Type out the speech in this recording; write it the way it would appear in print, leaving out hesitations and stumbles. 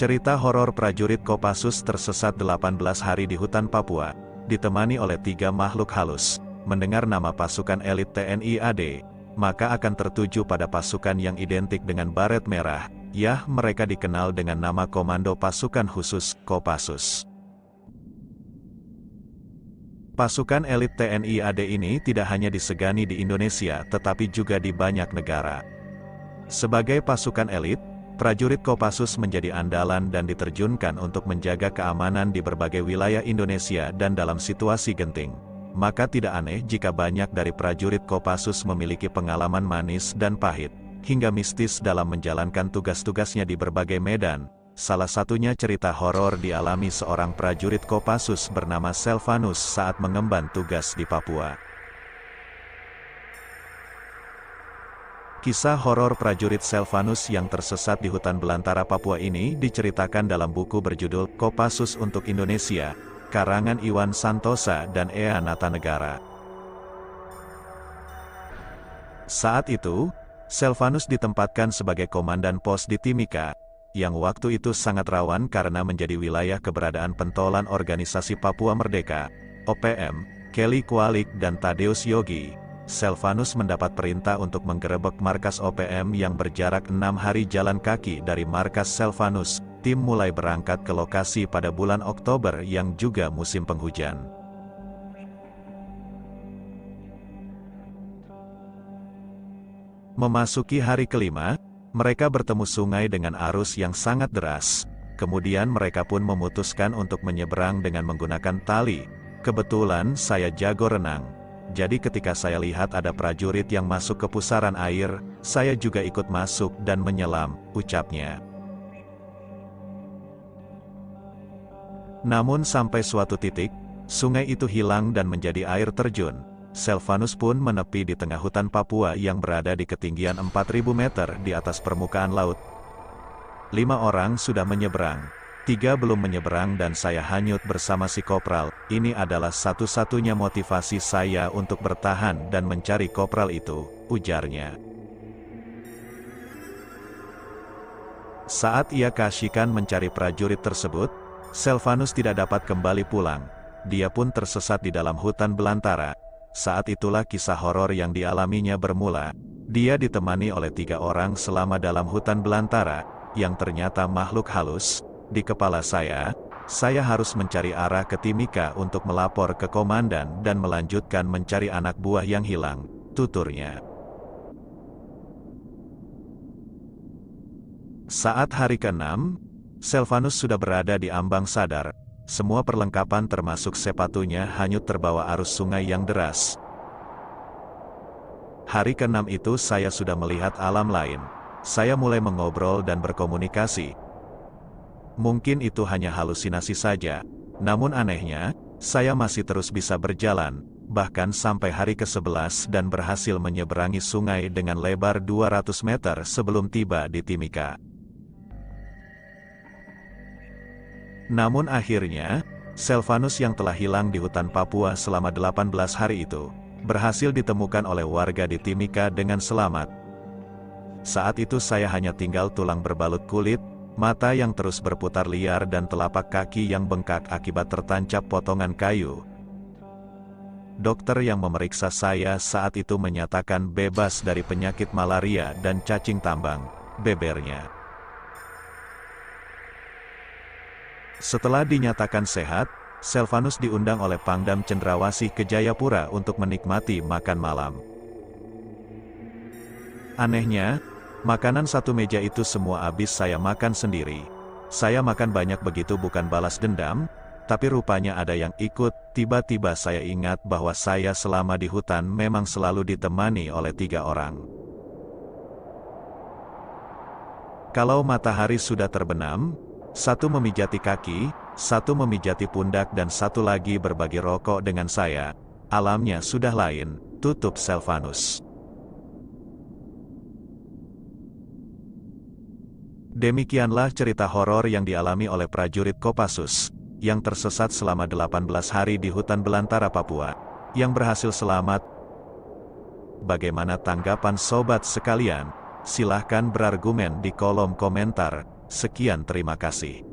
Cerita horor prajurit Kopassus tersesat 18 hari di hutan Papua, ditemani oleh 3 makhluk halus. Mendengar nama pasukan elit TNI AD, maka akan tertuju pada pasukan yang identik dengan baret merah. Yah, mereka dikenal dengan nama Komando Pasukan Khusus, Kopassus. Pasukan elit TNI AD ini tidak hanya disegani di Indonesia tetapi juga di banyak negara. Sebagai pasukan elit, prajurit Kopassus menjadi andalan dan diterjunkan untuk menjaga keamanan di berbagai wilayah Indonesia dan dalam situasi genting. Maka tidak aneh jika banyak dari prajurit Kopassus memiliki pengalaman manis dan pahit, hingga mistis dalam menjalankan tugas-tugasnya di berbagai medan. Salah satunya cerita horor dialami seorang prajurit Kopassus bernama Selvanus saat mengemban tugas di Papua. Kisah horor prajurit Selvanus yang tersesat di hutan belantara Papua ini diceritakan dalam buku berjudul Kopassus untuk Indonesia, karangan Iwan Santosa dan Ea Natanegara. Saat itu, Selvanus ditempatkan sebagai komandan pos di Timika, yang waktu itu sangat rawan karena menjadi wilayah keberadaan pentolan Organisasi Papua Merdeka, OPM, Kelly Kualik dan Tadeus Yogi. Selvanus mendapat perintah untuk menggerebek markas OPM yang berjarak 6 hari jalan kaki dari markas Selvanus. Tim mulai berangkat ke lokasi pada bulan Oktober yang juga musim penghujan. Memasuki hari kelima, mereka bertemu sungai dengan arus yang sangat deras. Kemudian mereka pun memutuskan untuk menyeberang dengan menggunakan tali. Kebetulan saya jago renang. Jadi ketika saya lihat ada prajurit yang masuk ke pusaran air, saya juga ikut masuk dan menyelam, ucapnya. Namun sampai suatu titik, sungai itu hilang dan menjadi air terjun. Selvanus pun menepi di tengah hutan Papua yang berada di ketinggian 4.000 meter di atas permukaan laut. 5 orang sudah menyeberang. 3 belum menyeberang dan saya hanyut bersama si kopral. Ini adalah satu-satunya motivasi saya untuk bertahan dan mencari kopral itu, ujarnya. Saat ia keasyikan mencari prajurit tersebut, Selvanus tidak dapat kembali pulang. Dia pun tersesat di dalam hutan belantara. Saat itulah kisah horor yang dialaminya bermula. Dia ditemani oleh 3 orang selama dalam hutan belantara, yang ternyata makhluk halus. Di kepala saya harus mencari arah ke Timika untuk melapor ke komandan dan melanjutkan mencari anak buah yang hilang, tuturnya. Saat hari ke-6, Selvanus sudah berada di ambang sadar. Semua perlengkapan termasuk sepatunya hanyut terbawa arus sungai yang deras. Hari ke-6 itu saya sudah melihat alam lain. Saya mulai mengobrol dan berkomunikasi. Mungkin itu hanya halusinasi saja, namun anehnya, saya masih terus bisa berjalan, bahkan sampai hari ke-11 dan berhasil menyeberangi sungai dengan lebar 200 meter sebelum tiba di Timika. Namun akhirnya, Selvanus yang telah hilang di hutan Papua selama 18 hari itu, berhasil ditemukan oleh warga di Timika dengan selamat. Saat itu saya hanya tinggal tulang berbalut kulit, mata yang terus berputar liar dan telapak kaki yang bengkak akibat tertancap potongan kayu. Dokter yang memeriksa saya saat itu menyatakan bebas dari penyakit malaria dan cacing tambang, bebernya. Setelah dinyatakan sehat, Selvanus diundang oleh Pangdam Cendrawasih ke Jayapura untuk menikmati makan malam. Anehnya, makanan satu meja itu semua habis saya makan sendiri. Saya makan banyak begitu bukan balas dendam, tapi rupanya ada yang ikut. Tiba-tiba saya ingat bahwa saya selama di hutan memang selalu ditemani oleh 3 orang. Kalau matahari sudah terbenam, 1 memijati kaki, 1 memijati pundak dan 1 lagi berbagi rokok dengan saya. Alamnya sudah lain, tutup Selvanus. Demikianlah cerita horor yang dialami oleh prajurit Kopassus, yang tersesat selama 18 hari di hutan belantara Papua, yang berhasil selamat. Bagaimana tanggapan sobat sekalian? Silahkan berargumen di kolom komentar. Sekian, terima kasih.